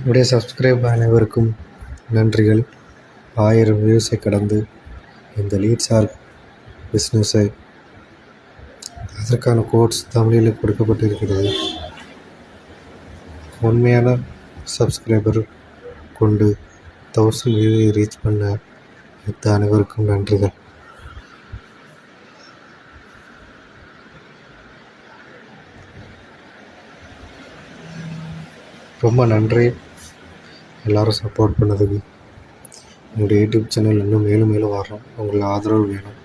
என்னுடைய சப்ஸ்கிரைப் அனைவருக்கும் நன்றிகள். 1000 வியூஸை கடந்து இந்த லீட்ஸ் ஆர் பிஸ்னஸை அதற்கான கோட்ஸ் தமிழில் கொடுக்கப்பட்டிருக்கிறது. உண்மையான சப்ஸ்கிரைபர் கொண்டு 1000 வியூவை ரீச் பண்ண அனைவருக்கும் நன்றிகள். ரொம்ப நன்றி எல்லோரும் சப்போர்ட் பண்ணதுக்கு. என்னுடைய யூடியூப் சேனல் இன்னும் மேலும் மேலும் வரணும். உங்கள் ஆதரவு வேணும்.